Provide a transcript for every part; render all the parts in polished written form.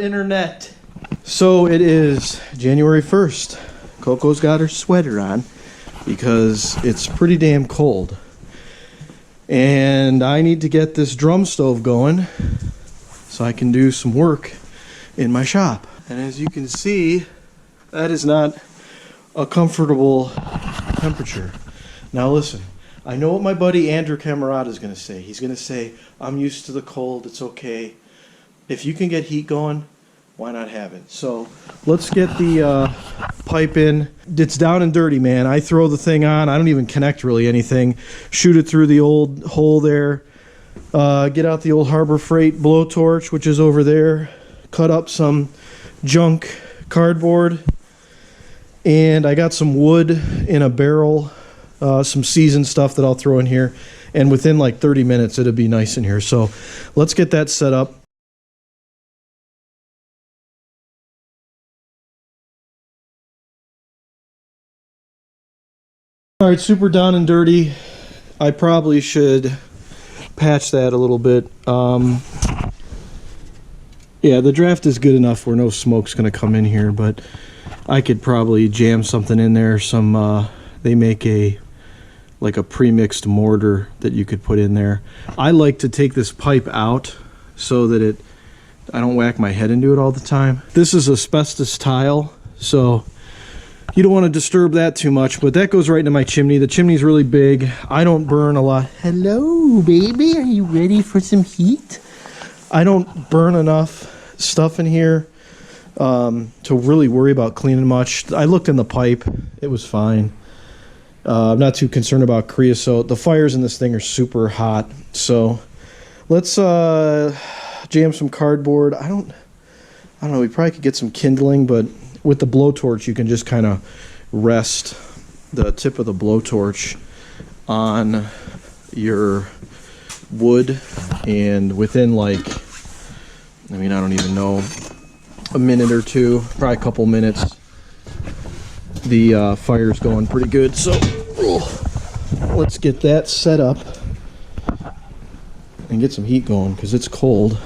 internet. So it is January 1st. Coco's got her sweater on because it's pretty damn cold. And I need to get this drum stove going so I can do some work in my shop. And as you can see, that is not a comfortable temperature. Now listen, I know what my buddy Andrew Camerata is going to say. He's going to say, I'm used to the cold, it's okay. If you can get heat going, why not have it? So let's get the pipe in. It's down and dirty, man. I throw the thing on. I don't even connect really anything. Shoot it through the old hole there. Get out the old Harbor Freight blowtorch, which is over there. Cut up some junk cardboard. And I got some wood in a barrel. Some seasoned stuff that I'll throw in here. And within like 30 minutes, it'll be nice in here. So let's get that set up. All right, super down and dirty. I probably should patch that a little bit. Yeah, the draft is good enough where no smoke's going to come in here, but I could probably jam something in there. They make like a pre-mixed mortar that you could put in there. I like to take this pipe out so that I don't whack my head into it all the time. This is asbestos tile, so you don't want to disturb that too much, but that goes right into my chimney. The chimney's really big. I don't burn a lot. Hello, baby. Are you ready for some heat? I don't burn enough stuff in here to really worry about cleaning much. I looked in the pipe. It was fine. I'm not too concerned about creosote. The fires in this thing are super hot. So let's jam some cardboard. I don't know. We probably could get some kindling, but with the blowtorch, you can just kind of rest the tip of the blowtorch on your wood, and within like, I don't even know, a minute or two, probably a couple minutes, the fire's going pretty good. So let's get that set up and get some heat going because it's cold.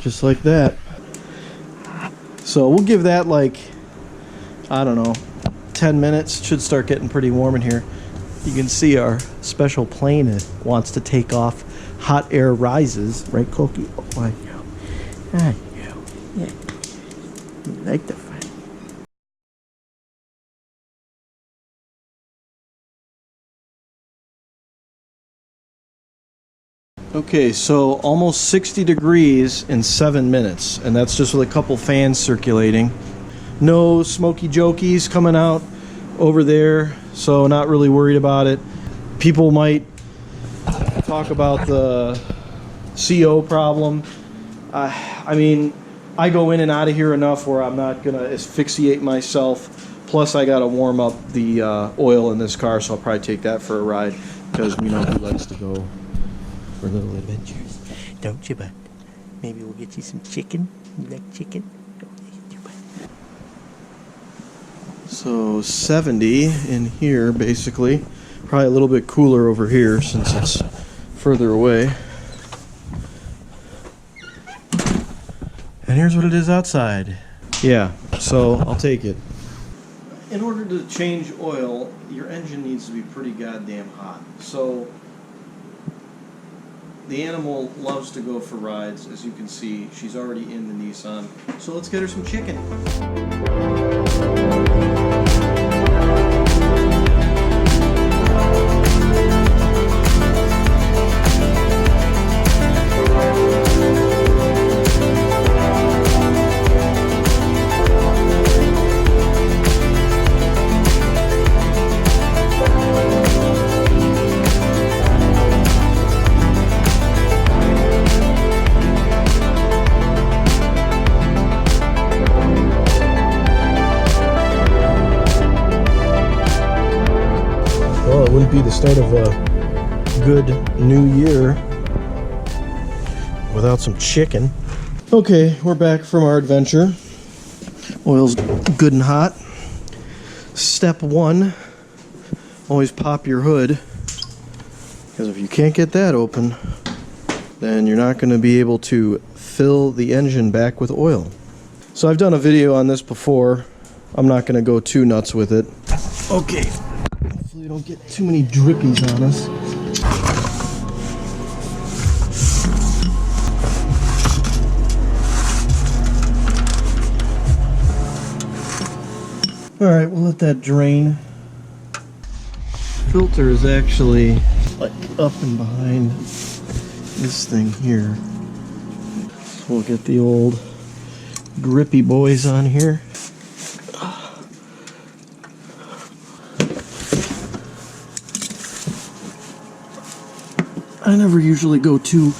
Just like that. So we'll give that like, I don't know, 10 minutes. Should start getting pretty warm in here. You can see our special plane wants to take off. Hot air rises, right, Cokie? Oh, I know. I know. Yeah. You like the fun. Okay, so almost 60 degrees in 7 minutes, and that's just with a couple fans circulating. No smoky jokies coming out over there, so not really worried about it. People might talk about the CO problem. I go in and out of here enough where I'm not gonna asphyxiate myself. Plus, I gotta warm up the oil in this car, so I'll probably take that for a ride because we know who likes to go for little adventures, don't you, bud? Maybe we'll get you some chicken. You like chicken? So 70 in here, basically. Probably a little bit cooler over here since it's further away. And here's what it is outside. Yeah, so I'll take it. In order to change oil, your engine needs to be pretty goddamn hot. So the animal loves to go for rides. As you can see, she's already in the Nissan. So let's get her some chicken. would be the start of a good new year without some chicken. Okay, we're back from our adventure. Oil's good and hot. Step one, always pop your hood, because if you can't get that open, then you're not going to be able to fill the engine back with oil. So I've done a video on this before. I'm not going to go too nuts with it. Okay, hopefully we don't get too many drippies on us. Alright, we'll let that drain. Filter is actually like up and behind this thing here. So we'll get the old grippy boys on here. I never usually go too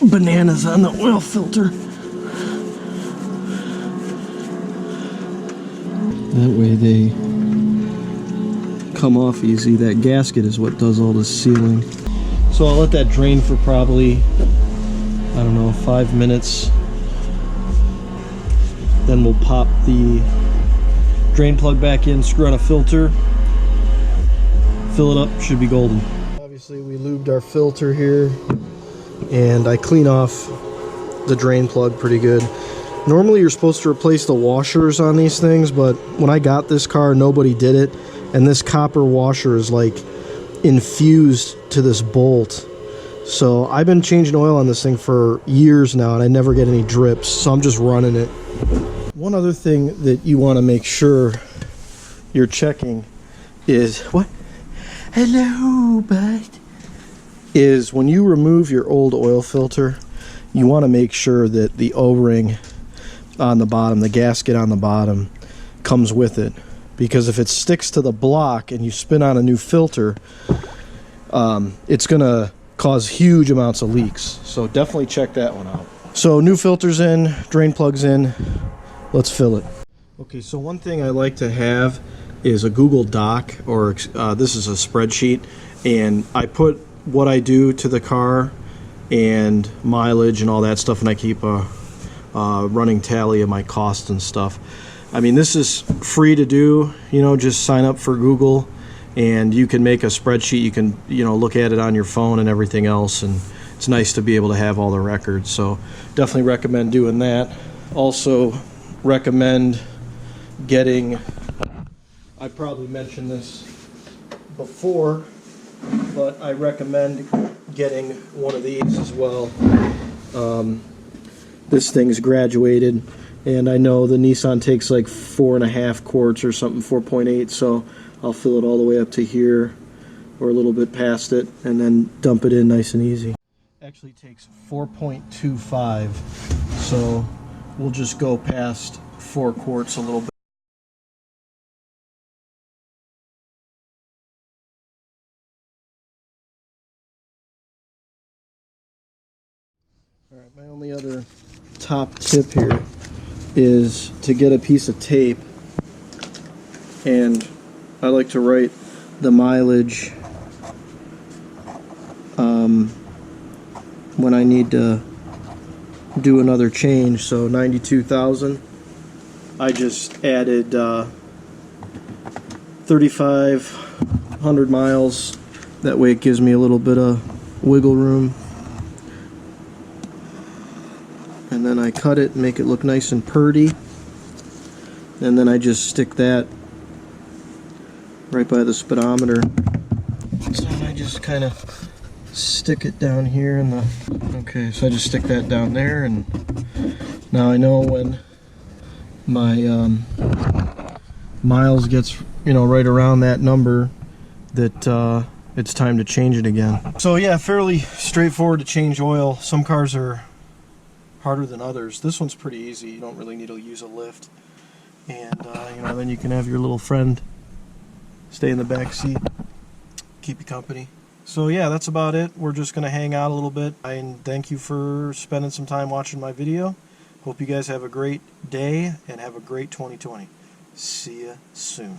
bananas on the oil filter. That way they come off easy. That gasket is what does all the sealing. So I'll let that drain for probably, I don't know, 5 minutes. Then we'll pop the drain plug back in, screw on a filter, fill it up, should be golden. Obviously we lubed our filter here, and I clean off the drain plug pretty good. Normally you're supposed to replace the washers on these things, but when I got this car, nobody did it, and this copper washer is like infused to this bolt. So I've been changing oil on this thing for years now, and I never get any drips, so I'm just running it. One other thing that you want to make sure you're checking is, what? Hello, bud. Is when you remove your old oil filter, you want to make sure that the O-ring on the bottom, the gasket on the bottom, comes with it. Because if it sticks to the block and you spin on a new filter, it's going to cause huge amounts of leaks. So definitely check that one out. So new filter's in, drain plug's in. Let's fill it. Okay, so one thing I like to have is a Google Doc, or this is a spreadsheet, and I put what I do to the car and mileage and all that stuff, and I keep a running tally of my costs and stuff. I mean, this is free to do, you know, just sign up for Google and you can make a spreadsheet. You can, you know, look at it on your phone and everything else, and it's nice to be able to have all the records. So definitely recommend doing that. Also recommend getting, I probably mentioned this before, but I recommend getting one of these as well. This thing's graduated, and I know the Nissan takes like 4.5 quarts or something, 4.8, so I'll fill it all the way up to here or a little bit past it and then dump it in nice and easy. Actually takes 4.25, so we'll just go past 4 quarts a little bit. Alright, my only other top tip here is to get a piece of tape, and I like to write the mileage when I need to do another change. So 92,000, I just added 3,500 miles. That way it gives me a little bit of wiggle room. And then I cut it and make it look nice and purty. And then I just stick that right by the speedometer. So I just kind of stick it down here in the, okay, so I just stick that down there, and now I know when my miles gets, you know, right around that number, that it's time to change it again. So yeah, fairly straightforward to change oil. Some cars are harder than others. This one's pretty easy. You don't really need to use a lift, and you know, then you can have your little friend stay in the back seat, keep you company. So yeah, that's about it. We're just gonna hang out a little bit, and thank you for spending some time watching my video. Hope you guys have a great day and have a great 2020. See ya soon.